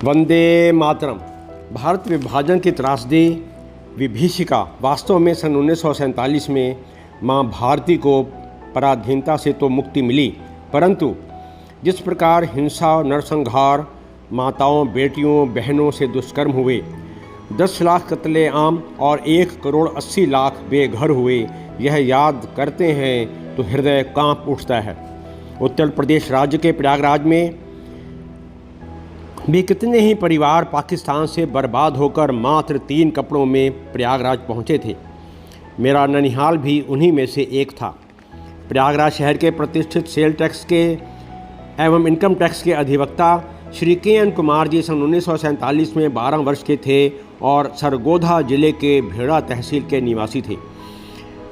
वंदे मातरम। भारत विभाजन की त्रासदी विभीषिका वास्तव में सन 1947 में मां भारती को पराधीनता से तो मुक्ति मिली, परंतु जिस प्रकार हिंसा नरसंहार, माताओं बेटियों बहनों से दुष्कर्म हुए, 10 लाख कत्ले आम और 1 करोड़ 80 लाख बेघर हुए, यह याद करते हैं तो हृदय कांप उठता है। उत्तर प्रदेश राज्य के प्रयागराज में भी कितने ही परिवार पाकिस्तान से बर्बाद होकर मात्र 3 कपड़ों में प्रयागराज पहुंचे थे। मेरा ननिहाल भी उन्हीं में से एक था। प्रयागराज शहर के प्रतिष्ठित सेल टैक्स के एवं इनकम टैक्स के अधिवक्ता श्री के.एन. कुमार जी सन 1947 में 12 वर्ष के थे और सरगोधा जिले के भेड़ा तहसील के निवासी थे।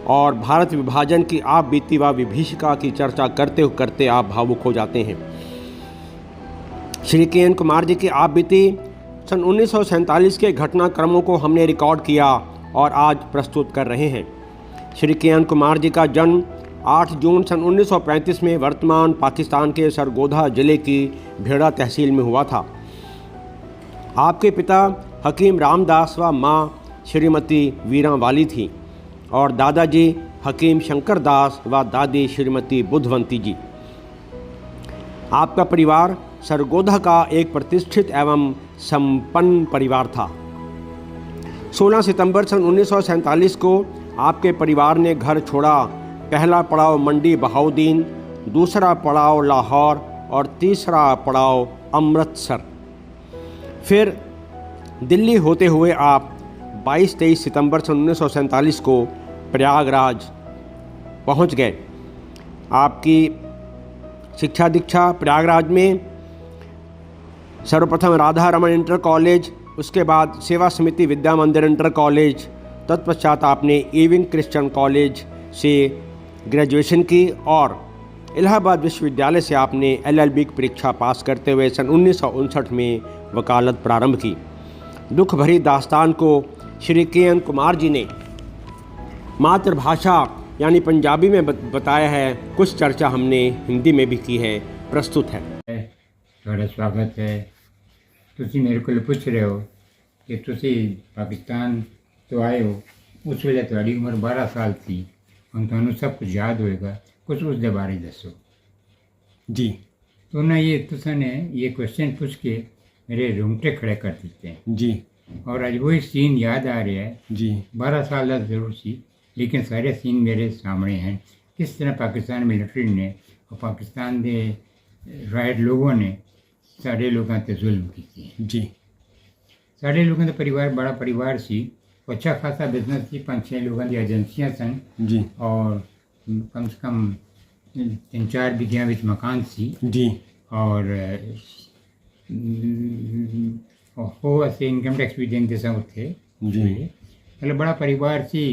और भारत विभाजन की आप बीती व विभीषिका की चर्चा करते करते आप भावुक हो जाते हैं। श्री के.एन. कुमार जी की आप बीती सन 1947 के घटनाक्रमों को हमने रिकॉर्ड किया और आज प्रस्तुत कर रहे हैं। श्री के.एन. कुमार जी का जन्म 8 जून सन 1935 में वर्तमान पाकिस्तान के सरगोधा जिले की भेड़ा तहसील में हुआ था। आपके पिता हकीम रामदास व माँ श्रीमती वीरा वाली थी और दादाजी हकीम शंकर दास व दादी श्रीमती बुद्धवंती जी। आपका परिवार सरगोधा का एक प्रतिष्ठित एवं संपन्न परिवार था। 16 सितंबर सन 1947 को आपके परिवार ने घर छोड़ा। पहला पड़ाव मंडी बहाउद्दीन, दूसरा पड़ाव लाहौर और तीसरा पड़ाव अमृतसर। फिर दिल्ली होते हुए आप 22-23 सितंबर सन 1947 को प्रयागराज पहुंच गए। आपकी शिक्षा दीक्षा प्रयागराज में सर्वप्रथम राधा रमन इंटर कॉलेज, उसके बाद सेवा समिति विद्या मंदिर इंटर कॉलेज, तत्पश्चात आपने इविंग क्रिश्चियन कॉलेज से ग्रेजुएशन की और इलाहाबाद विश्वविद्यालय से आपने LLB की परीक्षा पास करते हुए सन 1959 में वकालत प्रारंभ की। दुख भरी दास्तान को श्री के.एन. कुमार जी ने मातृभाषा यानी पंजाबी में बताया है। कुछ चर्चा हमने हिंदी में भी की है, प्रस्तुत है। ਤੁਹਾਡਾ ਸਵਾਗਤ ਹੈ। ਤੁਸੀਂ ਮੇਰੇ ਕੋਲ ਪੁੱਛ ਰਹੇ ਹੋ ਕਿ ਤੁਸੀਂ ਪਾਕਿਸਤਾਨ ਤੋਂ ਆਏ ਹੋ, ਉਸ ਵੇਲੇ ਤੁਹਾਡੀ ਉਮਰ 12 ਸਾਲ ਸੀ। ਹੁਣ ਤੁਹਾਨੂੰ ਸਭ ਕੁਝ ਯਾਦ ਹੋਏਗਾ, ਕੁਝ ਉਸ ਦੇ ਬਾਰੇ ਦੱਸੋ जी। तो ना ये तुमने ये क्वेश्चन पूछ के मेरे रोंगटे खड़े कर देते हैं जी। और आज वही सीन याद आ रहा है जी। 12 साल का जरूर सी, लेकिन सारे सीन मेरे सामने हैं। किस तरह पाकिस्तान मिलिट्री ने और पाकिस्तान के राइट लोगों ने साढ़े लोगों पर जुल्म किए जी। साढ़े लोगों का परिवार बड़ा परिवार सी, अच्छा खासा बिजनेस थी, 5-6 लोगों की एजेंसियां सन जी। और कम से कम 3-4 बीघियां विच मकान सी जी। और वो असे इनकम टैक्स भी देंगे सब थे जी। मतलब बड़ा परिवार सी।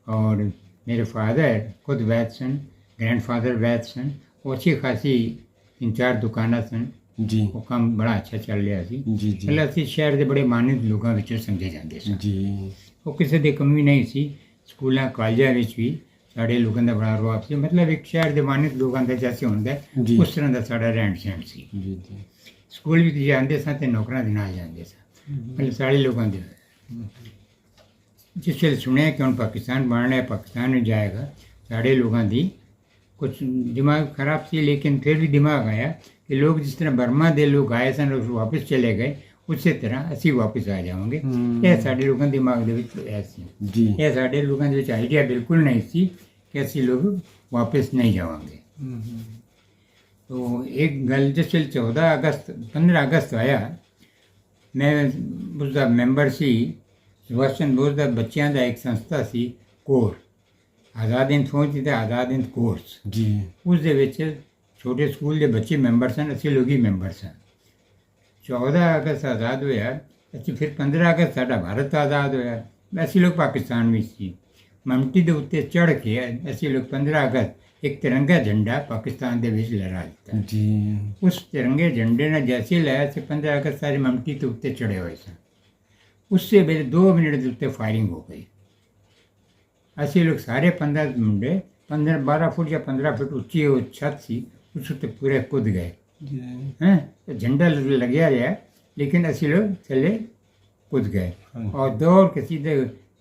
और मेरे फादर खुद वैद सन, ग्रैंडफादर वैद सन, वो अच्छी खासी 3-4 दुकाना सन जी। वो काम बड़ा अच्छा चल रहा सी। जी जी। मतलब असी शहर के बड़े मानद लोगों विचों समझे जाते सन जी। वो किसी की कमी नहीं सी। स्कूलों कॉलेजों में भी साढ़े लोगों का बड़ा रुआब से, मतलब एक शहर के मानद लोगों का जैसे होंगे जी। उस तरह का साढ़ा रहन सहन सी। जी जी। स्कूल भी जाते सन तो नौकरां के नाल जाते सन, मतलब साढ़े लोगों के। जिस वे सुने कि हम पाकिस्तान बनना है, पाकिस्तान में जाएगा, साढ़े लोगों की कुछ दिमाग खराब सी, लेकिन फिर भी दिमाग आया कि लोग जिस तरह बर्मा के लोग आए सन और वापस चले गए, उसी तरह असी वापस आ जाएंगे। यह साढ़े लोगों दिमाग ऐसी जी। यह साढ़े लोगों के आइडिया बिल्कुल नहीं सी कि असी लोग वापस नहीं जाएंगे। तो एक गल जिस वे 15 अगस्त आया, मैं उसका मैंबर सी सुभाष चंद्र बोस का बच्चों का एक संस्था सी कोर, आज़ाद हिंद फौज ते आज़ाद हिंद कोर्स जी। उस दे विच छोटे स्कूल के बच्चे मैंबर सन, असी लोग ही मैंबर सन। 14 अगस्त आज़ाद होया, असी फिर 15 अगस्त साडा भारत आज़ाद होया, असी लोग पाकिस्तान में सी। ममटी के उत्ते चढ़ के असी लोग 15 अगस्त एक तिरंगा झंडा पाकिस्तान के विच लहरा दिता जी। उस तिरंगे झंडे ने जैसे लाया से 15 अगस्त सारे ममटी के उत्ते चढ़े हुए सन। उससे मेरे 2 मिनट के उत्ते फायरिंग हो गई। असी लोग सारे 15 मुंडे 12 फुट या 15 फुट उच्ची वो छत सी, उस उत्ते पूरे कूद गए हैं। तो झंडा लग्या रहा लेकिन असी लोग थले कूद गए हाँ जी। और दौड़ के सीधे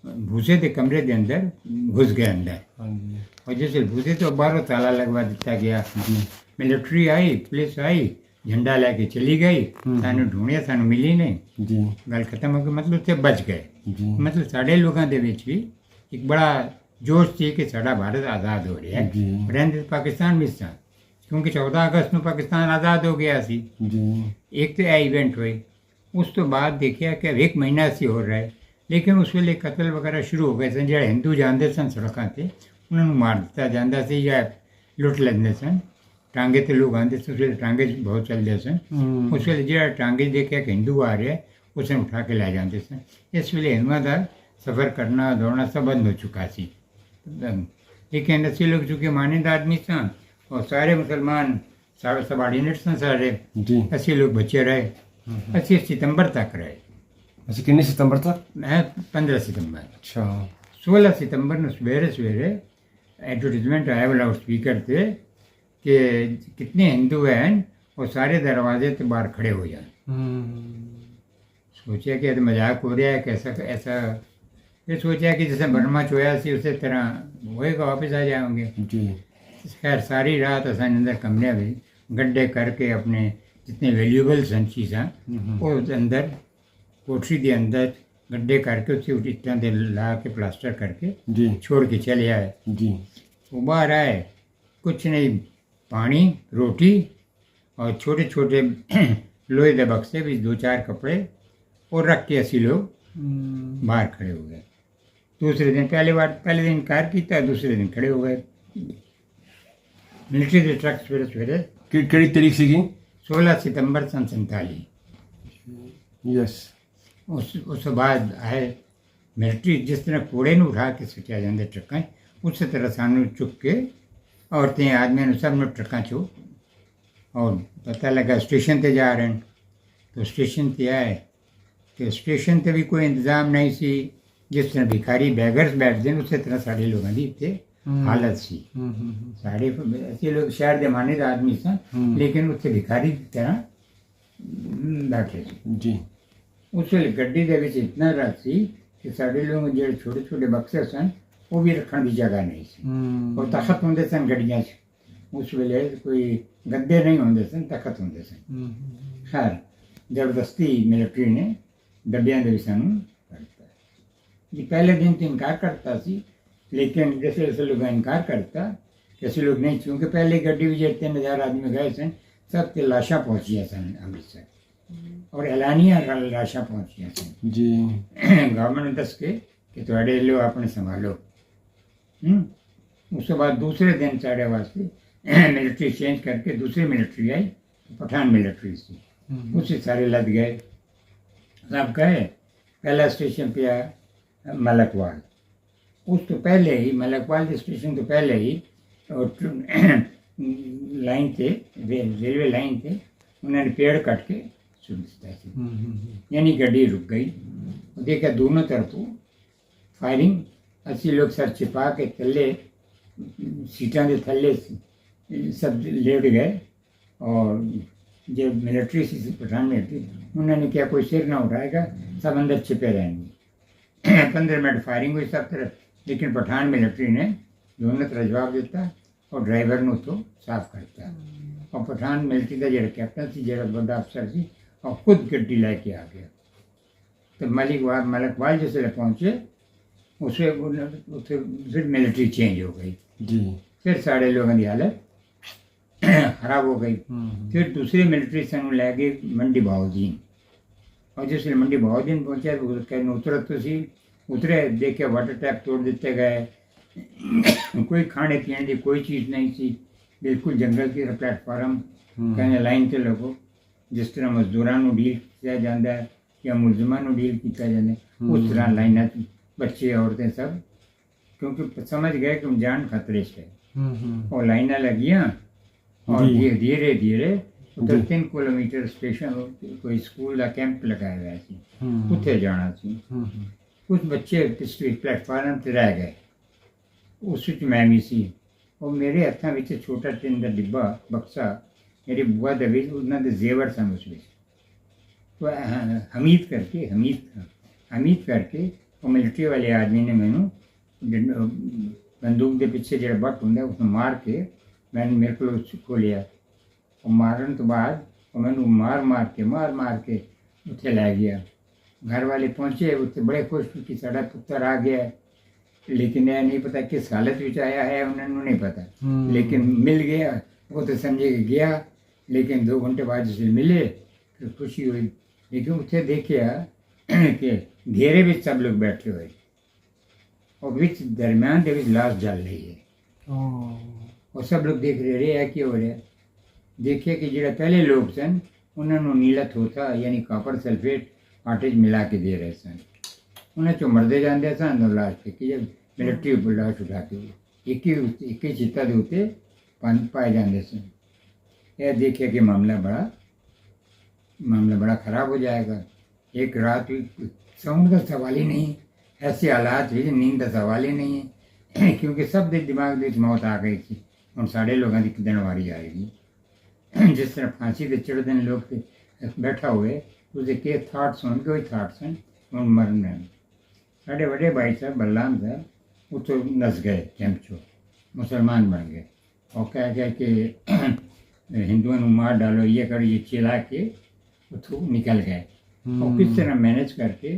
भूसे के कमरे के अंदर घुस गए अंदर। हाँ जी। और जैसे भूसे तो बाहरों ताला लगवा दिता गया। मिलिट्री आई, पुलिस आई, झंडा लेके चली गई, सानू ढूंढिया, सानू मिली नहीं, जी गल खत्म हो गई। मतलब उत्थे बच गए। जी मतलब साढ़े लोगों के विच भी एक बड़ा जोश थी कि साड़ा भारत आज़ाद हो रहा है। जी रहंदे पाकिस्तान में सा, क्योंकि 14 अगस्त ਨੂੰ पाकिस्तान आज़ाद हो गया सी। जी एक तो यह इवेंट हुए, उस तो बाद देखिया कि अब 1 महीना से हो रहा है, लेकिन उस ਵੇਲੇ कतल वगैरह शुरू हो गए सन। ਜਿਹੜੇ ਹਿੰਦੂ ਜਾਂਦੇ ਸਨ ਸੜਕਾਂ ਤੇ ਉਹਨਾਂ ਨੂੰ ਮਾਰ ਦਿੱਤਾ ਜਾਂਦਾ ਸੀ ਜਾਂ ਲੁੱਟ ਲੈਂਦੇ ਸਨ। ਟਾਂਗੇ ਤੇ ਲੋਕ ਆਉਂਦੇ ਸੀ, ਉਸ ਵੇਲੇ ਟਾਂਗੇ ਬਹੁਤ ਚੱਲਦੇ ਸਨ। ਉਸ ਵੇਲੇ ਜਿਹੜਾ ਟਾਂਗੇ ਦੇਖਿਆ ਕਿ ਹਿੰਦੂ ਆ ਰਿਹਾ, ਉਸ ਨੂੰ ਉਠਾ ਕੇ ਲੈ ਜਾਂਦੇ ਸਨ। ਇਸ ਵੇਲੇ ਹਿੰਦੂਆਂ ਦਾ ਸਫ਼ਰ ਕਰਨਾ ਦੌੜਨਾ ਸਭ ਬੰਦ ਹੋ ਚੁੱਕਾ ਸੀ। लेकिन ਅਸੀਂ लोग चूँकि मानद आदमी सन और सारे मुसलमान सबॉर्डिनेट सन सारे, जी ਅਸੀਂ लोग बचे रहे। ਅਸੀਂ सितंबर तक रहे। अच्छा कितने सितंबर तक? मैं 15 सितंबर। अच्छा 16 सितंबर ਨੂੰ ਸਵੇਰੇ ਸਵੇਰੇ एडवर्टीजमेंट आया लाउड स्पीकर थे कि कितने हिंदू हैं वो सारे दरवाजे के बाहर खड़े हो जाए। सोचा कि ये तो मजाक हो रहा है, कैसा ऐसा। फिर सोचा कि जैसे बर्मा चोया सी उसी तरह होएगा, वापस आ जाएंगे। जी खैर सारी रात असा अंदर कमरे में गड्ढे करके अपने जितने वैल्यूएबल सन चीज़ां वो अंदर कोठरी के अंदर गड्ढे करके उसे इतना देर ला के प्लास्टर करके जी छोड़ के चले आए। जी वो बाहर आए, कुछ नहीं, पानी, रोटी और छोटे छोटे लोहे के बक्से भी 2-4 कपड़े और रख के असी लोग बाहर खड़े हो गए। दूसरे दिन पहले दिन इनकार किया, दूसरे दिन खड़े हो गए। मिलिट्री के ट्रक सवेरे सवेरे कितनी तारीख सी? 16 सितंबर सन 47। यस उस बाद आए मिलिट्री, जिस तरह कूड़े ਨੂੰ उठा के सुटिया जाते ट्रकों, उस तरह सानू चुक के औरतें आदमियों सब ने ट्रकों चो, और पता लगा स्टेशन पे जा रहे हैं। तो स्टेशन पे आए तो स्टेशन पे भी कोई इंतज़ाम नहीं सी। जिस तरह भिखारी बैगर्स बैठते हैं उसी तरह साढ़े लोगों की इतने हालत सी। साढ़े ऐसे लोग शहर के मानद आदमी सन, लेकिन उत्थे भिखारी की तरह बैठे सी। जी उस ਵੇਲੇ ਗੱਡੀ ਦੇ ਵਿੱਚ इतना रश ਸੀ कि ਸਾਡੇ ਲੋਕ ਜਿਹੜੇ ਛੋਟੇ ਛੋਟੇ ਬਕਸੇ ਸਨ ਉਹ ਵੀ ਰੱਖਣ ਦੀ ਜਗ੍ਹਾ ਨਹੀਂ ਸੀ। ਉਹ ਤਖਤ ਹੁੰਦੇ ਸਨ ਗੱਡੀਆਂ 'ਚ। ਉਸ ਵੇਲੇ ਕੋਈ ਗੱਦੇ ਨਹੀਂ ਹੁੰਦੇ ਸਨ, ਤਖਤ ਹੁੰਦੇ ਸਨ। ਖੈਰ ਜ਼ਬਰਦਸਤੀ ਮਿਲਟਰੀ ਨੇ ਡੱਬਿਆਂ ਦੇ ਵਿੱਚ ਸਾਨੂੰ ਕਰਤਾ ਜੀ। ਪਹਿਲੇ दिन तो इनकार करता सी, लेकिन जैसे जैसे लोग इनकार करता कैसे लोग नहीं, क्योंकि पहले गड्डी भी जो 3000 आदमी गए सन, सब के लाशा पहुँचिया सन अमृतसर, और एलानिया लाशा पहुँचिया सन। जी गवर्नमेंट ने दस के कि थोड़े लो अपने संभालो। उसके बाद दूसरे दिन साढ़े वास्ते मिलिट्री चेंज करके दूसरी मिलिट्री आई, पठान मिलिट्री से। उससे सारे लद गए, सब गए। पहला स्टेशन पे आया मलकवाल। उस तो पहले ही मलकवाल के स्टेशन तो पहले ही लाइन थे, रेलवे लाइन थे, उन्होंने पेड़ कट के सुन दिता सी। यानी गड्डी रुक गई। देखा दोनों तरफों फायरिंग। अस्सी लोग सर छिपा के थले सीटां के थले सब लेट गए, और जो मिलिट्री सी पठान मिलिट्री, उन्होंने क्या कोई सिर ना उठाएगा, सब अंदर छिपे रहेंगे। 15 मिनट फायरिंग हुई सब तरफ, लेकिन पठान मिलिट्री ने दोनों तरफ जवाब देता और ड्राइवर ਨੂੰ तो साफ करता। और पठान मिलिट्री का जो कैप्टन सी, जो बड़ा अफसर सी, और खुद गड्डी लेके आ गया। तो मलकवाल जिसले पहुँचे उसे फिर मिलिट्री चेंज हो गई जी। फिर सारे लोगों की हालत खराब हो गई। फिर दूसरी मिलिट्री सानू लै गए मंडी बहाउद्दीन, और जिसले मंडी बहाउद्दीन पहुँचा तो कहने उतरत तो सी, उतरे देखे वाटर टैप तोड़ दिते गए, कोई खाने पीने की कोई चीज़ नहीं सी, बिल्कुल जंगल की प्लेटफार्म। कहने लाइन से लगो, जिस तरह मजदूरों को डील किया जाता है या मुलजमान को डील किया जाता है, उस तरह लाइन बच्चे औरतें सब, क्योंकि समझ गए कि जान खतरे से है। और लाइन लगियाँ, और धीरे धीरे उधर 3 किलोमीटर स्टेशन कोई स्कूल का कैंप लगाया हुआ सी, उत्थे जाना सी। कुछ बच्चे प्लेटफार्म पर रह गए, उस मैं भी सी। और मेरे हत्थों में छोटा टिन का डिब्बा बक्सा मेरी बुआ दे उन्होंने जेवर सन उस तो हमीद करके वो मिलिट्री वाले आदमी ने मैनू बंदूक के पिछे जो बट होंगे उसमें मार के मैंने मेरे को खोलिया और मारन तो बाद वो मैनू मार के उत्थे लै गया। घर वाले पहुँचे उत्थे बड़े खुश कि साड़ा पुत्र आ गया है, लेकिन यह नहीं पता किस हालत में आया है उन्होंने नहीं पता, लेकिन मिल गया वो तो समझे कि गया। लेकिन 2 घंटे बाद जिसे मिले फिर खुशी हुई, लेकिन उत्थे देखिया कि घेरे में सब लोग बैठे हुए और बीच दरम्यान के लाश जल रही है और सब लोग देख रहे है कि हो रहा है। देखिए कि जो पहले लोग सन उन्होंने नीला थोथा यानी कापर सल्फेट आटे मिला के दे रहे सन, उन्हें चो मरते जाते सन तो लाश फेंकी जब मिलिट्री उपर लाश उठा के एक ही चित्ता के उत्ते पाए जाते सन। यह देखिए कि मामला बड़ा ख़राब हो जाएगा। एक रात भी सोने का सवाल ही नहीं, ऐसे हालात भी नींद का सवाल ही नहीं है क्योंकि सब दे दिमाग में मौत आ गई थी। हम साढ़े लोगों की कितने वारी आएगी जिस तरह फांसी के चढ़ दिन लोग बैठा हुए उसके के थाट्स होंगे वही थाट्स हैं उन मरने। साढ़े बड़े भाई साहब बलराम साहब वो तो नस गए कैंपचो मुसलमान बन गए और कह के हिंदुओं को मार डालो ये करो ये चिल्ला के उठो निकल गए और किस तरह मैनेज करके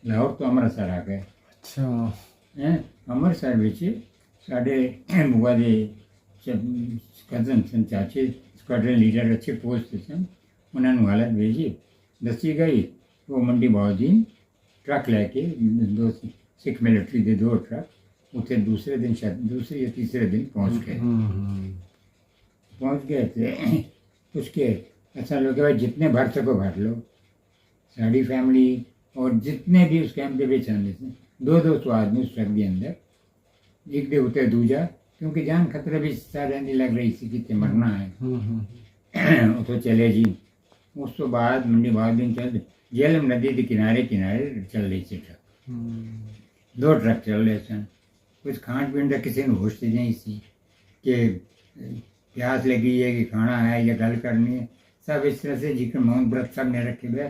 लाहौर तो अमृतसर आ गए। अच्छा अमृतसर विच साढ़े बुआ के कजन सन चाचे स्क्वाड्रन लीडर अच्छे पोस्ट सन उन्होंने हालत भेजी दसी गई। वो मंडी बाउद्दीन ट्रक लैके 2 सिख मिलिट्री के 2 ट्रक उत्थे दूसरे दिन शायद दूसरे या तीसरे दिन पहुँच गए थे। उसके ऐसा लोग भाई जितने भर सको भर लो। साड़ी फैमिली और जितने भी उस कैंप के बीच आते थे 200 आदमी उस ट्रक के अंदर एक दे उतर दूजा क्योंकि जान खतरा भी सारे नहीं लग रही थी कि मरना है तो चले जी। उस तो बाद मंडी बाउद्दीन चल झेलम नदी के किनारे चल रही थी ट्रक 2 ट्रक चल रहे सन। कुछ खान पीन का किसी ने होश नहीं सी कि प्यास लगी है कि खाना है या गल करनी है। सब इस तरह से जिक्र मौन व्रत सब ने रखे हुए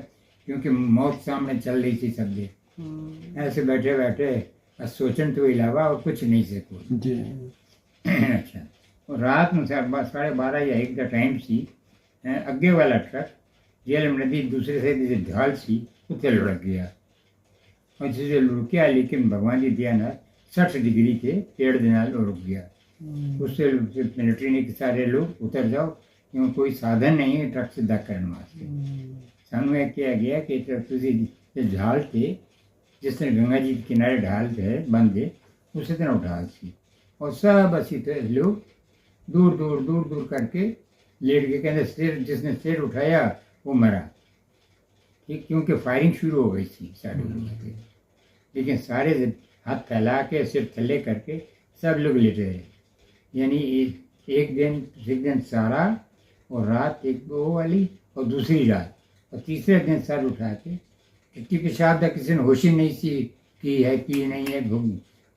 क्योंकि मौत सामने चल रही थी सब दे ऐसे बैठे बैठे बस सोचन तो अलावा और कुछ नहीं से कोई। अच्छा और रात में 12:30 या 1 का टाइम सी अगे वाला ट्रक झेलम नदी दूसरे से ढाल सी उत्थे लुढ़क गया और जिसे लुढ़किया लेकिन भगवान की दया नाल 60 डिग्री के पेड़ के नाल रुक गया। उससे मिलिट्री ने सारे लोग उतर जाओ क्यों कोई साधन नहीं है ट्रक सीधा करने वास्ते। सानू यह किया गया कि तुम ढाल थे जिस तरह गंगा जी के किनारे ढाल थे बंदे उसी तरह ढाल सी और सब असी थे लोग दूर दूर करके लेट के कहते सिर जिसने सिर उठाया वो मरा। ठीक क्योंकि फायरिंग शुरू हो गई थी साढ़े लोगों लेकिन सारे हाथ फैला के सिर थल्ले करके सब लोग लेटे रहे। यानी एक दिन सारा और रात एक वो वाली और दूसरी रात और तीसरे दिन सर उठा के इतनी पेशाब का किसी ने होशी नहीं सी की है कि नहीं है।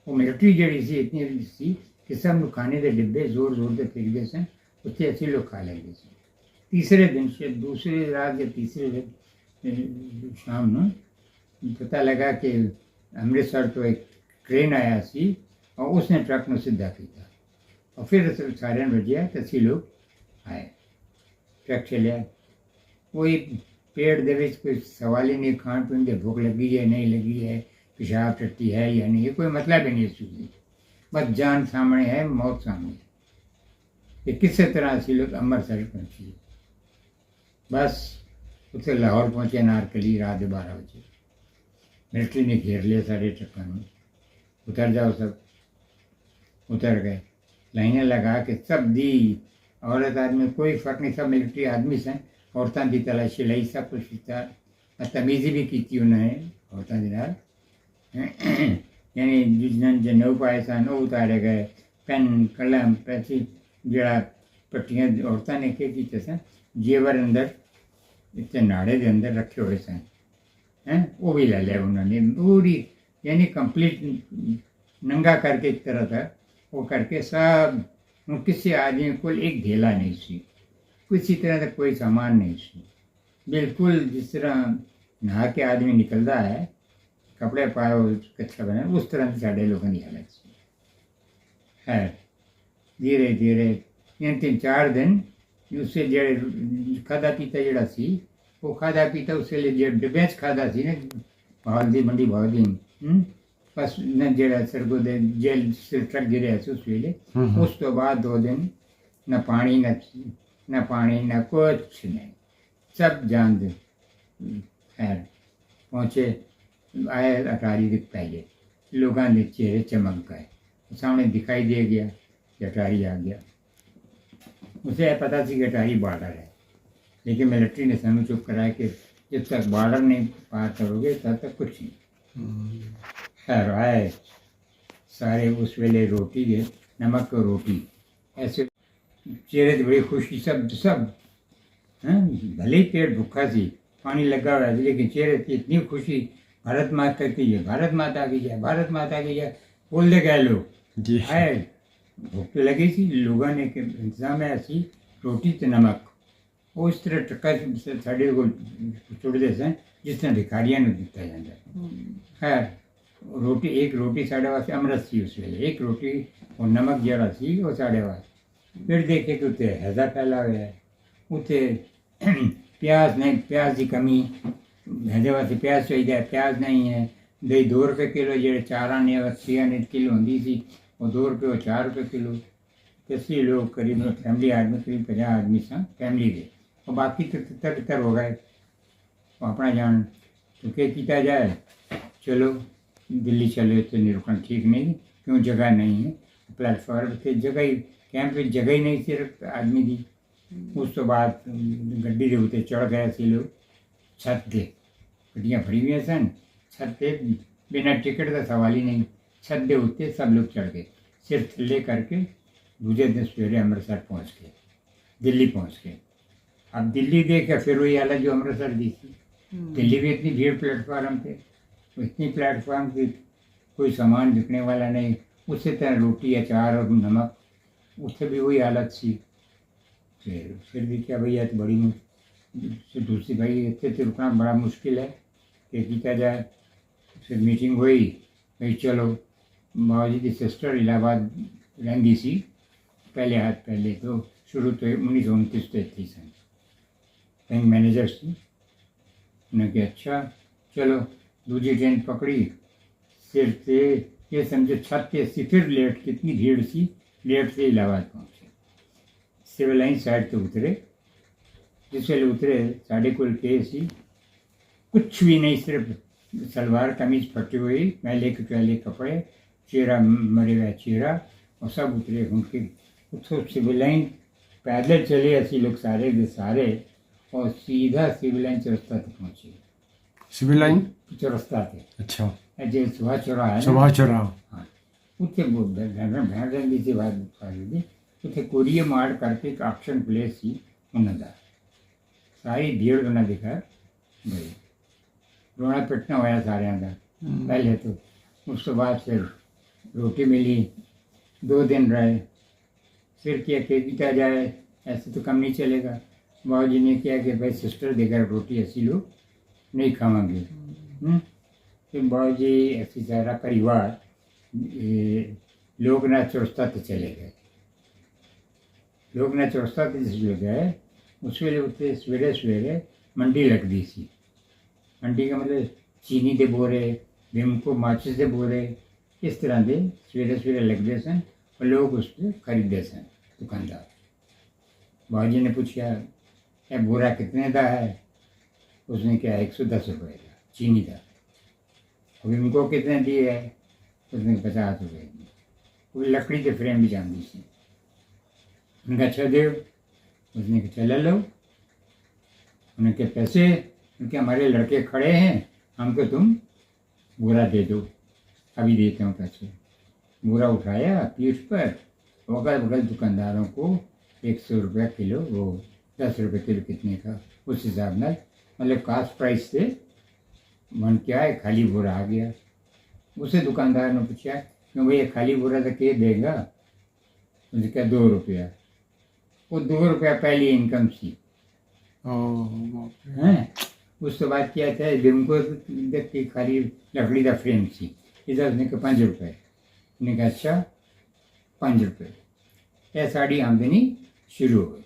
वो मिलिट्री जड़ी सी इतनी सी कि सब खाने के डिब्बे जोर से फेंकते सन उत्थे अच्छे लोग खा लेंगे सन। तीसरे दिन से दूसरी रात या तीसरे दिन शाम में पता लगा कि अमृतसर तो एक ट्रेन आया सी और उसने ट्रक में सीधा किया और फिर सारे बजे तो लोग आए ट्रक चलिया। कोई पेड़ दे विच कोई सवाल ही नहीं खान पीन की भूख लगी है नहीं लगी है पेशाब टट्टी है या नहीं कोई मतलब ही नहीं सूझी बस जान सामने है मौत सामने है। कि किस तरह से लोग अमृतसर पहुँचे बस उसे लाहौर पहुँचे नारकली रात 12 बजे। मिलिट्री ने घेर लिया सारे ट्रकों में उतर जाओ सब उतर गए लाइनें लगा के सब दी औरत आदमी कोई फर्क नहीं सब मिलिट्री आदमी से औरतों की तलाशी लाई सब कुछ किया तमीज़ी भी की उन्होंने औरतों के नाल यानी जिन्होंने जो नौ पाए सन वो उतारे गए पेन कलम पैसी जड़ा पट्टियाँ औरतों ने क्या किए सन जेवर अंदर इतने नाड़े के अंदर रखे हुए सन हैं वो भी ले लिया उन्होंने पूरी यानी कंप्लीट नंगा करके एक तरह था वो करके सब किसी आदमी को एक ढेला नहीं सी किसी तरह का कोई सामान नहीं सी बिल्कुल जिस तरह नहा के आदमी निकलता है कपड़े पाए कच्चा बने उस तरह से साढ़े लोगों की हालत है धीरे धीरे इन 3-4 दिन उससे जेड़े खादा पीता जड़ा सी वो खादा पीता उसके लिए डबेच खादा सी ने भाग दी मंडी भाग दी बस न जेड़ा सरगोदे जेल से ट्रक गिरे उस वेले उस तो बाद 2 दिन न पानी न कुछ नहीं सब जान दे खैर पहुँचे आए 18 दिन पहले लोगों ने चेहरे चमक गए सामने दिखाई दे गया अटारी आ गया उसे पता थी कि अटारी बॉर्डर है लेकिन मिलिट्री ने सानू चुप कराया कि जब तक बॉर्डर नहीं पार करोगे तब तक कुछ नहीं खैर आए सारे उस वेले रोटी है नमक और रोटी ऐसे चेहरे से बड़ी खुशी सब भले ही पेट भूखा सी पानी लगा हुआ है लेकिन चेहरे की इतनी खुशी भारत माता की जय भारत माता की जय भारत माता की जय बोलते गए लोग जी है भूख तो लगी थी लोगों ने के इंतजाम है ऐसी रोटी तो नमक वो इस तरह टक्का साढ़े को चुड़ते हैं जिस तरह भिखारियां ने दिता जाता है खैर रोटी एक रोटी साढ़े वास्ते अमृत सी उस वेले एक रोटी और नमक जरा सी वो साढ़े वास्ते फिर देखे कि उत्ते हैजा फैला हुआ है उत्ते प्याज नहीं प्याज की कमी हैजे वास्ते प्याज चाहिए प्याज नहीं है दही 2 रुपये किलो जो 4 आने 6 आने किलो होंगी सी वो 2 रुपये और 4 रुपये किलो 80 लोग करीब फैमिली आदमी करीब 50 आदमी सा फैमिली के और बाकी तो तितर हो गए तो अपना जान तो क्या किया जाए चलो दिल्ली चले तो निरुकन ठीक नहीं क्यों जगह नहीं है प्लेटफॉर्म पे जगह ही कैंप पे जगह ही नहीं सिर्फ आदमी की उस तो बाद गड्डी के उत्ते चढ़ गए सी लोग छत के गड्डियाँ फड़ी हुई सन छत पे बिना टिकट का सवाल ही नहीं छत के उत्ते सब लोग चढ़ गए सिर थल्ले करके दूसरे दिन सवेरे अमृतसर पहुँच गए दिल्ली पहुँच गए अब दिल्ली देखे फिर वही हालत जो अमृतसर दी थी दिल्ली भी इतनी भीड़ प्लेटफार्म पे इतनी प्लेटफार्म की कोई सामान बिकने वाला नहीं उससे तरह रोटी अचार और नमक उससे भी वही हालत सी फिर भी क्या भैया तो बड़ी दूसरी भाई इतने तो रुकना बड़ा मुश्किल है कि किया जाए फिर मीटिंग हुई भाई चलो बाबा जी की सिस्टर इलाहाबाद रहंदी सी पहले हाथ पहले तो शुरू तो 1929 से थी सन बैंक मैनेजर सी उन्हें कहा अच्छा चलो दूसरी ट्रेन पकड़ी सिर से ये समझो छत पे सी फिर लेट कितनी भीड़ सी लेट से इलाहाबाद पहुँचे सिविल लाइन साइड तो उतरे जिस वेले उतरे साढ़े कुल के सी कुछ भी नहीं सिर्फ सलवार कमीज फटी हुई मैले के पहले कपड़े चेहरा मरे हुआ चेहरा और सब उतरे उनके उतो सिविल लाइन पैदल चले ऐसे लोग सारे के सारे और सीधा सिविल लाइन चौरस्ता तक पहुँचे सिविल लाइन चौरस्ता थे अच्छा जो सुभाष चौराहा है सुभाष चौराहा हाँ उत्थे भैन रंगी से बात दी उत्थे कोरिया मार्ट करके एक ऑक्शन प्लेस सी उन्होंने सारी भीड़ उन्हें दिखा भाई रोना पिटना होया सारे का पहले तो उस तो बाद फिर रोटी मिली 2 दिन रहे फिर क्या किया जाए ऐसे तो कम नहीं चलेगा बाबू जी ने किया कि भाई सिस्टर देकर रोटी ऐसी लोग नहीं खावांगे फिर बाबू जी ऐसी सारा परिवार लोकनाथ चौरस्ता तक चले गए लोकनाथ चौरस्ता तक चले गए उस वेले उत्ते सवेरे सवेरे मंडी लगती सी मंडी का मतलब चीनी के बोरे विमको माचिस के बोरे इस तरह के सवेरे सवेरे लगते सन और लोग उस पर खरीदते सन दुकानदार बाबूजी ने पूछा यह बोरा कितने का है उसने क्या 110 रुपये का चीनी का और विमको कितने दिए है उसने 50 रुपये की वो लकड़ी के फ्रेम भी जानती सी उनका अच्छा देव उसने कहा चला लो उनके पैसे उनके हमारे लड़के खड़े हैं हमको तुम बोरा दे दो अभी देता हूँ पैसे बोरा उठाया पीठ पर अगल बगल दुकानदारों को 100 रुपया किलो वो 10 रुपये किलो कितने का उस हिसाब से मतलब कास्ट प्राइस से मन क्या है खाली बोरा आ गया उसे दुकानदार ने पूछा क्यों भैया खाली बोरा तो के देगा उसने कहा 2 रुपया वो 2 रुपया पहली इनकम सी बाप रे। हैं उस तो बाद क्या था बिमको देखती खाली लकड़ी का फ्रेम थी इधर उसने कहा 5 रुपये उसने कहा अच्छा 5 रुपये यह साड़ी आमदनी शुरू हो गई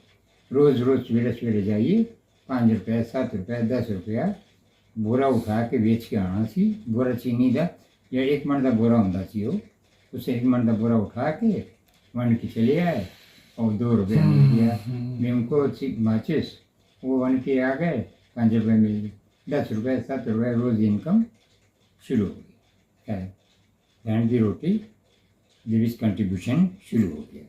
रोज़ रोज़ सवेरे सवेरे जाइए 5 रुपये 7 रुपये 10 रुपया बोरा उठा के बेच के आना सी बोरा चीनी का या 1 मन का बोरा होता सी वो उससे 1 मन का बोरा उठा के वन के चले आए और 2 रुपये मिल गया बिमको माचिस वो वन के आ गए 5 रुपये मिल गए 10 रुपये 7 रुपये रोज़ इनकम शुरू हो गई है धान की रोटी दिविज कंट्रीब्यूशन शुरू हो गया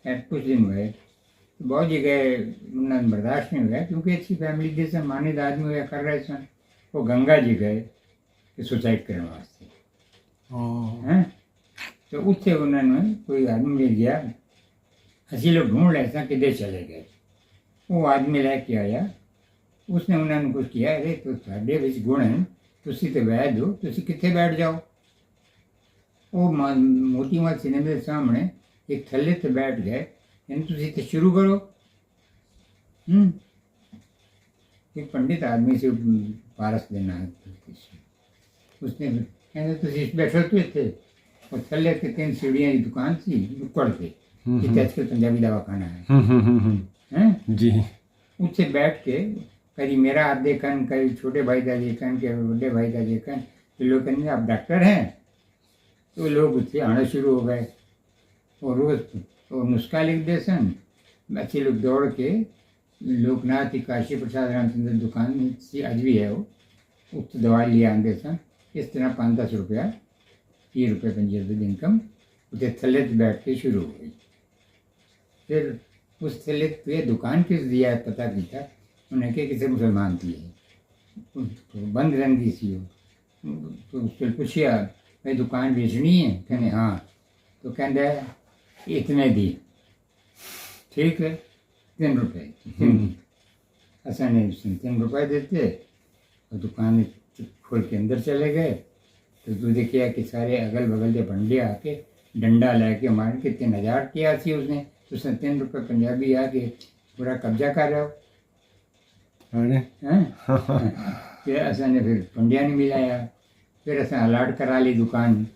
है कुछ दिन हुए तो बहुत जगह उन्होंने बर्दाश्त नहीं हुआ क्योंकि अच्छी फैमिली जैसे मानिद आदमी हुआ कर रहे सन वो गंगा जी गए कि सुसाइड करने वास्ते हैं तो उससे उन्होंने कोई आदमी मिल गया हसी लोग ढूंढ रहे थे किधर चले गए वो आदमी लेके आया उसने उन्होंने कुछ किया अरे तो साढ़े विच गुण हैं तुसी तो वह दो तुसी कितने बैठ जाओ वो मोती माल सिनेमे के सामने एक थल्ले तो बैठ गए यानी तुसी तो शुरू करो एक पंडित आदमी से पारस देना है उसने कहते तुसी बैठो तो थे और थल्ले के 3 सीढ़ियाँ की दुकान थी नुक्कड़ पे जितने आजकल पंजाबी दवाखाना है हैं जी उससे बैठ के कभी मेरा हाथ देखन कभी छोटे भाई का देखन कभी बड़े भाई का देखन तो लोग कहने आप डॉक्टर हैं तो लोग उससे आना शुरू हो गए और रोज़ वो नुस्खा लिख दे सन अच्छे लोग दौड़ के लोकनाथ की काशी प्रसाद रामचंद्र दुकान से आज भी है वो उस दवा लिए आते सन इस तरह 5-10 रुपया 30 रुपये 25 रुपये इनकम उसे थले बैठ के शुरू हो गई फिर उस थले पे दुकान किस दिया है पता नहीं था उन्हें क्या किसी मुसलमान की है तो बंद रहती सी वो तो उससे पूछा भाई दुकान बेचनी है कहने हाँ तो कहते इतने दी ठीक है 3 रुपये ऐसा नहीं 3 रुपये देते और दुकान खोल के अंदर चले गए तो तुझे क्या कि सारे अगल बगल के बंडे आके डंडा लेके मार के 3000 किया सी उसने तो 3 रुपये पंजाबी आके पूरा कब्जा कर रहे हो फिर ऐसा ने फिर पंडिया ने मिलाया फिर ऐसा अलाट करा ली दुकान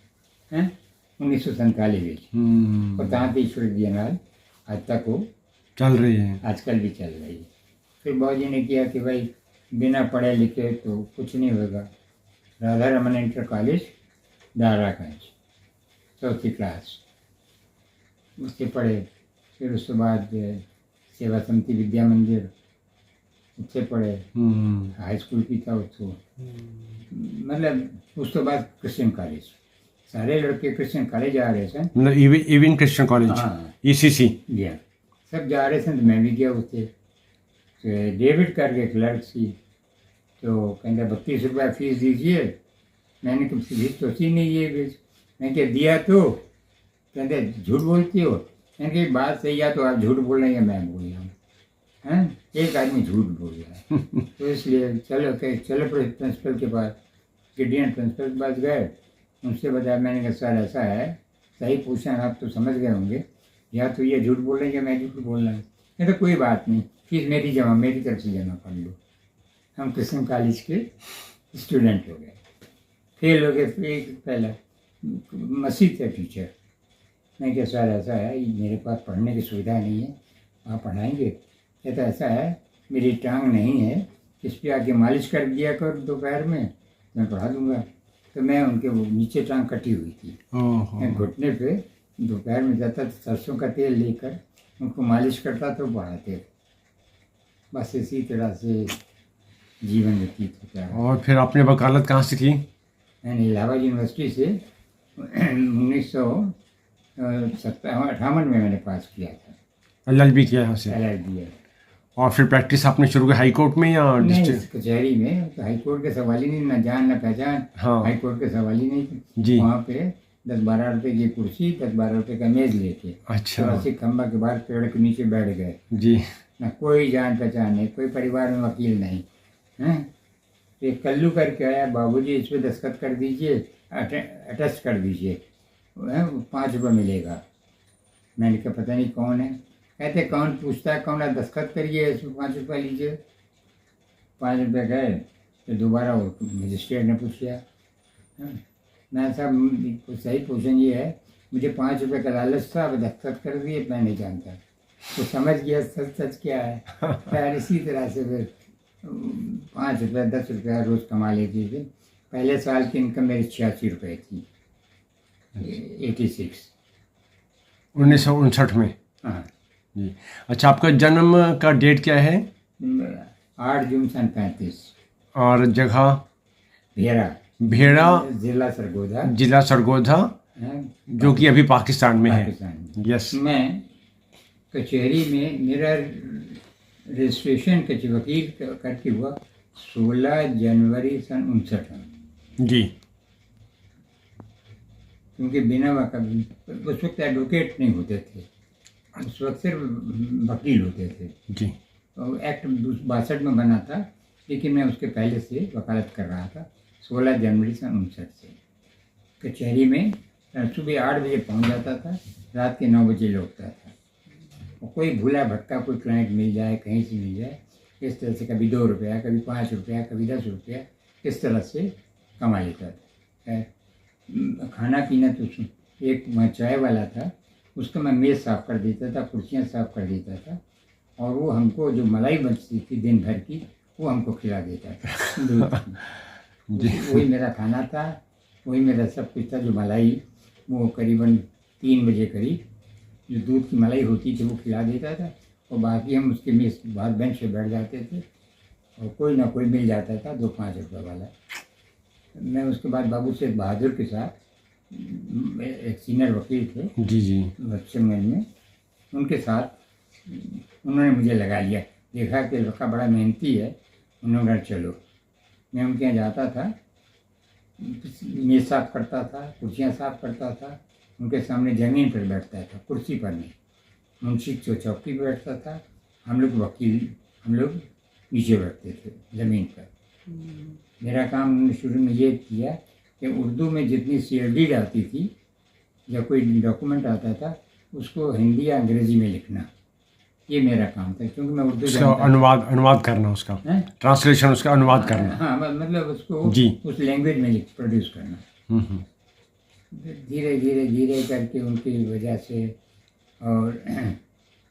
हैं 1947 और तहाँ पे ईश्वर जी नाल आज तक वो चल रही है आजकल भी चल रही है फिर बाबूजी ने किया कि भाई बिना पढ़े लिखे तो कुछ नहीं होगा Radha Raman inter college Daraganj 4th class उससे पढ़े फिर उसके बाद सेवा समिति विद्या मंदिर उससे पढ़े हाई स्कूल की था उसको मतलब उसके बाद क्रिश्चियन कॉलेज सारे लड़के क्रिश्चियन कॉलेज आ रहे थे मतलब इवन क्रिश्चियन कॉलेज हाँ ECC गया सब जा रहे थे तो मैं भी गया उससे तो डेविड करके क्लर्क सी तो कहते 32 रुपया फीस दीजिए मैंने कहा फीस तो सी नहीं है फीस मैंने क्या दिया तो कहते झूठ बोलती हो मैंने कहा बात सही है तो आप झूठ बोल रहे हैं मैं बोल रहा हूँ हैं एक आदमी झूठ बोल रहा है तो इसलिए चलो प्रिंसिपल के पास गिडियन प्रिंसिपल के पास गए उनसे बताया मैंने कहा सर ऐसा है सही पूछा आप तो समझ गए होंगे या तो ये झूठ बोल रहे हैं या मैं झूठ बोल रहा हूँ नहीं तो कोई बात नहीं फीस मेरी तरफ से जमा कर लो हम क्रिश्चियन कॉलेज के स्टूडेंट हो गए फेल हो गए पहला मसीह थे टीचर मैं क्या सर ऐसा है मेरे पास पढ़ने की सुविधा नहीं है आप पढ़ाएंगे कहता ऐसा है मेरी टांग नहीं है इस पर आके मालिश कर दिया कर दोपहर में मैं पढ़ा दूंगा तो मैं उनके वो नीचे टांग कटी हुई थी मैं घुटने पे दोपहर में जाता था सरसों का तेल लेकर उनको मालिश करता तो पढ़ाते बस इसी तरह से जीवन व्यतीत होता है। और फिर आपने वकालत कहाँ से की? मैंने इलाहाबाद यूनिवर्सिटी से 1958 में मैंने पास किया था LLB किया यहाँ से LLB है और फिर प्रैक्टिस आपने शुरू की हाई कोर्ट में या डिस्ट्रिक्ट कचहरी में तो हाई कोर्ट के सवाल ही नहीं ना जान ना पहचान हाँ हाई कोर्ट के सवाल ही नहीं जी वहाँ पे 10-12 रुपए की कुर्सी 10-12 रुपए का मेज लेके अच्छा तो खंबा के बाद पेड़ के नीचे बैठ गए जी ना कोई जान पहचान नहीं कोई परिवार में वकील नहीं हैं एक कल्लू करके आया बाबूजी इस पर दस्तखत कर दीजिए अटेस्ट कर दीजिए 5 रुपये मिलेगा मैंने कहा पता नहीं कौन है कहते कौन पूछता है, कौन है, दस्तखत करिए, इसमें 5 रुपये लीजिए। 5 रुपये गए, तो दोबारा वो मजिस्ट्रेट ने पूछ लिया। हाँ, मैं साहब सही पोजीशन ये है, मुझे 5 रुपये का लालच था, अब दस्तखत कर दिए, मैं नहीं जानता। तो समझ गया सच सच क्या है। फिर इसी तरह से फिर 5 रुपये 10 रुपया रोज़ कमा लेती थी। पहले साल की इनकम मेरी 86 रुपये थी, 86। 1959 में। हाँ, जी। अच्छा, आपका जन्म का डेट क्या है 8 जून सन 35। और जगह? भेड़ा, भेड़ा, जिला सरगोधा, जिला सरगोधा, हाँ, जो कि अभी पाकिस्तान में है। पाकिस्तान में। यस। मैं कचहरी में मेरा रजिस्ट्रेशन वकील करके हुआ 16 जनवरी सन 59 में। जी। क्योंकि बिना उस वक्त एडवोकेट नहीं होते थे, उस वक्त सिर्फ वकील होते थे। जी। और एक्ट 62 में बना था, लेकिन मैं उसके पहले से वकालत कर रहा था। 16 जनवरी सन 59 से कचहरी में सुबह 8 बजे पहुंच जाता था, रात के 9 बजे लौटता था। और कोई भूला भटका कोई क्लाइंट मिल जाए, कहीं से मिल जाए, इस तरह से कभी 2 रुपया, कभी 5 रुपया, कभी 10 रुपया, इस तरह से कमा लेता था। खाना पीना तो एक वहाँ चाय वाला था, उसका मैं मेज़ साफ़ कर देता था, कुर्सियाँ साफ़ कर देता था, और वो हमको जो मलाई बचती थी दिन भर की, वो हमको खिला देता था दूध की। वही मेरा खाना था, वही मेरा सब कुछ था। जो मलाई वो करीबन 3 बजे करीब जो दूध की मलाई होती थी वो खिला देता था, और बाकी हम उसके मेज़ बाहर बेंच पे बैठ जाते थे, और कोई ना कोई मिल जाता था 2-5 रुपये वाला। मैं उसके बाद बाबू शेख बहादुर के साथ, एक सीनियर वकील थे जी। जी। बच्चनगंज में, उनके साथ उन्होंने मुझे लगा लिया। देखा कि लड़का बड़ा मेहनती है, उन्होंने कहा चलो। मैं उनके यहाँ जाता था, मेज़ साफ़ करता था, कुर्सियाँ साफ़ करता था, उनके सामने ज़मीन पर बैठता था, कुर्सी पर नहीं। मुंशी चौकी पर बैठता था, हम लोग नीचे बैठते थे ज़मीन पर। मेरा काम उन्होंने शुरू में ये किया कि उर्दू में जितनी CLD आती थी या कोई डॉक्यूमेंट आता था, उसको हिंदी या अंग्रेज़ी में लिखना, ये मेरा काम था। क्योंकि मैं उर्दू उसका अनुवाद करना, उसका ट्रांसलेशन, उसका अनुवाद करना। हाँ, मतलब उसको जी। उस लैंग्वेज में प्रोड्यूस करना। धीरे धीरे धीरे करके उनकी वजह से, और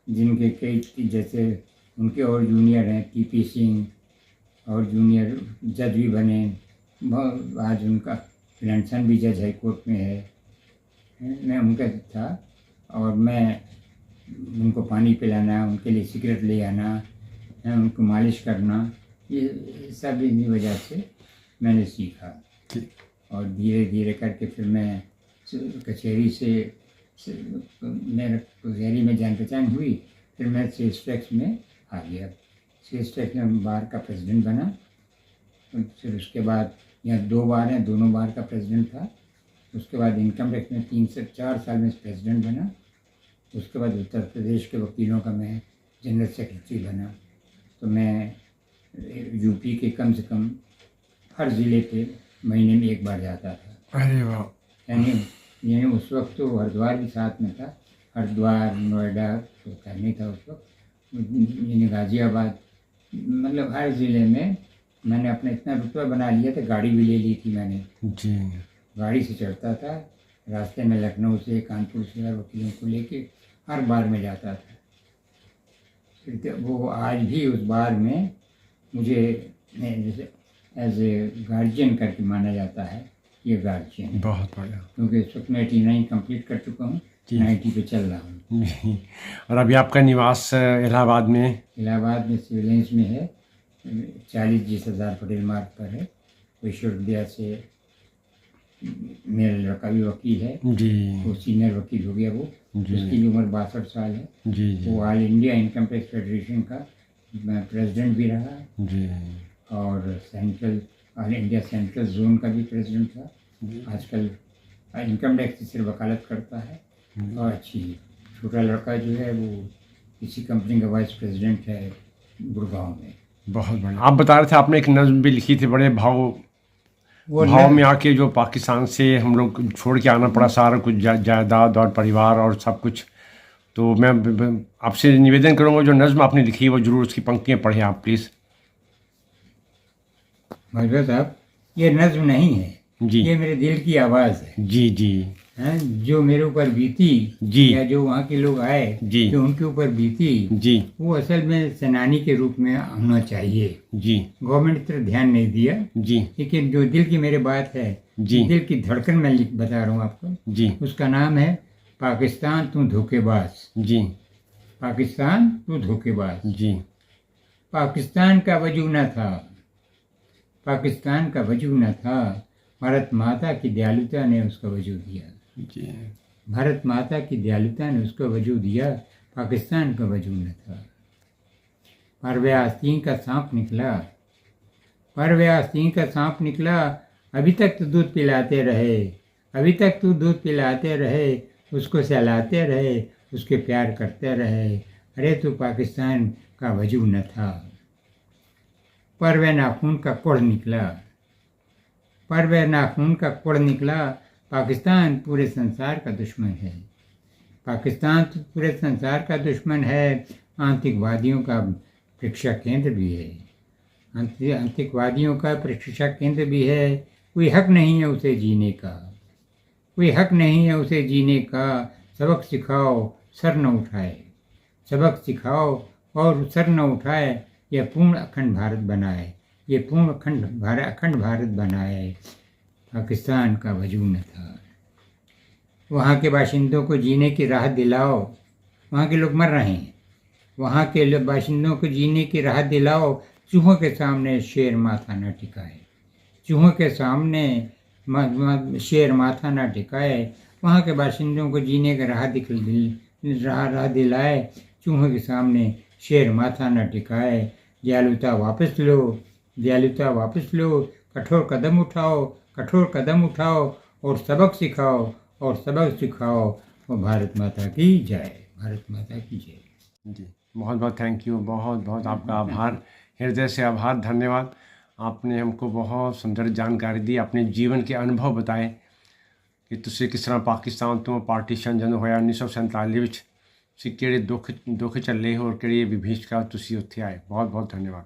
जिनके कई जैसे उनके और जूनियर हैं, TP सिंह, और जूनियर जज भी बने। आज उनका पेंशन भी जज हाई कोर्ट में है। मैं उनका था, और मैं उनको पानी पिलाना, उनके लिए सिगरेट ले आना, उनको मालिश करना, ये सब इन्हीं वजह से मैंने सीखा। और धीरे धीरे करके फिर मैं कचहरी से मेरे कचहरी में जान पहचान हुई। फिर मैं सेल्स टैक्स में आ गया। सेल्स टैक्स में बार का प्रेसिडेंट बना। फिर उसके बाद यहाँ 2 बार हैं, दोनों बार का प्रेसिडेंट था। उसके बाद इनकम टैक्स में 3 से 4 साल में प्रेसिडेंट बना। उसके बाद उत्तर प्रदेश के वकीलों का मैं जनरल सेक्रेटरी बना। तो मैं यूपी के कम से कम हर ज़िले पे महीने में 1 बार जाता था। अरे वाह। यानी उस वक्त तो हरिद्वार भी साथ में था। हरिद्वार, नोएडा तो नहीं था उस वक्त, यानी गाज़ियाबाद, मतलब हर ज़िले में मैंने अपना इतना रुतबा बना लिया था। गाड़ी भी ले ली थी मैंने जी। गाड़ी से चढ़ता था, रास्ते में लखनऊ से, कानपुर से हर वकीलों को लेके हर बार में जाता था। फिर वो आज भी उस बार में मुझे जैसे एज ए गार्जियन करके माना जाता है। ये गार्जियन है। बहुत बढ़िया। क्योंकि इस वक्त मैं 89 कंप्लीट कर चुका हूँ, 90 पे चल रहा हूँ। जी। और अभी आपका निवास इलाहाबाद में? इलाहाबाद में सिविलेंस में है, 40 हज़ार पटेल मार्ग पर है। विश्वविद्यालय से मेरा लड़का भी वकील है जी। वो सीनियर वकील हो गया। वो उसकी भी उम्र 62 साल है। जी। जी। वो all India income tax federation का प्रेसिडेंट भी रहा जी। और ऑल इंडिया सेंट्रल जोन का भी प्रेसिडेंट था। आजकल इनकम टैक्स की सिर्फ वकालत करता है। और अच्छी छोटा लड़का जो है वो किसी कंपनी का वाइस प्रेसिडेंट है गुड़गांव में। बहुत बढ़िया। आप बता रहे थे आपने एक नज़्म भी लिखी थी, बड़े भाव में आके जो पाकिस्तान से हम लोग छोड़ के आना पड़ा, सारा कुछ जायदाद और परिवार और सब कुछ, तो मैं आपसे निवेदन करूँगा जो नज़्म आपने लिखी है वो ज़रूर उसकी पंक्तियाँ पढ़ें आप प्लीज़। मौजूद साहब, ये नज्म नहीं है, जी ये मेरे दिल की आवाज़ है। जी जी हैं, जो मेरे ऊपर बीती जी या जो वहाँ के लोग आए जी जो उनके ऊपर बीती, जी वो असल में सेनानी के रूप में होना चाहिए। जी गवर्नमेंट इस तरह ध्यान नहीं दिया, जी लेकिन जो दिल की मेरे बात है, जी दिल की धड़कन मैं बता रहा हूँ आपको, जी उसका नाम है पाकिस्तान तू धोखेबाज। जी पाकिस्तान तू धोखेबाज। जी पाकिस्तान का वजूद न था, पाकिस्तान का वजूद न था, भारत माता की दयालुता ने उसका वजूद दिया। जी भारत माता की दयालुता ने उसका वजूद दिया, पाकिस्तान का वजूद न था। परवे आस्तीन का सांप निकला, परवे आस्तीन का सांप निकला, अभी तक तो दूध पिलाते रहे, अभी तक तो दूध पिलाते रहे, उसको सहलाते रहे, उसके प्यार करते रहे, अरे तो पाकिस्तान का वजूद न था। परवे नाखून का कोढ़ निकला, परवे नाखून का कोढ़ निकला, पाकिस्तान पूरे संसार का दुश्मन है, पाकिस्तान तो पूरे संसार का दुश्मन है, आतंकवादियों का परीक्षा केंद्र भी है, आतंकवादियों का परीक्षा केंद्र भी है। कोई हक नहीं है उसे जीने का, कोई हक नहीं है उसे जीने का, सबक सिखाओ सर न उठाए, सबक सिखाओ और सर न उठाए, यह पूर्ण अखंड भारत बनाए, ये पूर्ण अखंड भारत बनाए, पाकिस्तान का वजूद न था। वहाँ के बाशिंदों को जीने की राह दिलाओ, वहाँ के लोग मर रहे हैं, वहाँ के बाशिंदों को जीने की राह दिलाओ, चूहों के सामने शेर माथा न टिकाए, चूहों के सामने शेर माथा न टिकाए, वहाँ के बाशिंदों को जीने की राह दिलाए, चूहों के सामने शेर माथा न टिकाए। दयालुता वापस लो, दयालुता वापस लो, कठोर कदम उठाओ, कठोर कदम उठाओ और सबक सिखाओ, और सबक सिखाओ, वो भारत माता की जय, भारत माता की जय। जी बहुत बहुत थैंक यू, बहुत बहुत आपका आभार, हृदय से आभार, धन्यवाद। आपने हमको बहुत सुंदर जानकारी दी, अपने जीवन के अनुभव बताए कि तुसी किस तरह पाकिस्तान तो पार्टीशन ਜਦੋਂ ਹੋਇਆ 1947 ਵਿੱਚ ਸੀ, ਕਿਹੜੇ ਦੁੱਖ ਝੱਲੇ ਹੋਰ ਕਿਹੜੀ ਵਿਭੀਸ਼ਕਾ ਤੁਸੀਂ ਉੱਥੇ ਆਏ। बहुत बहुत धन्यवाद।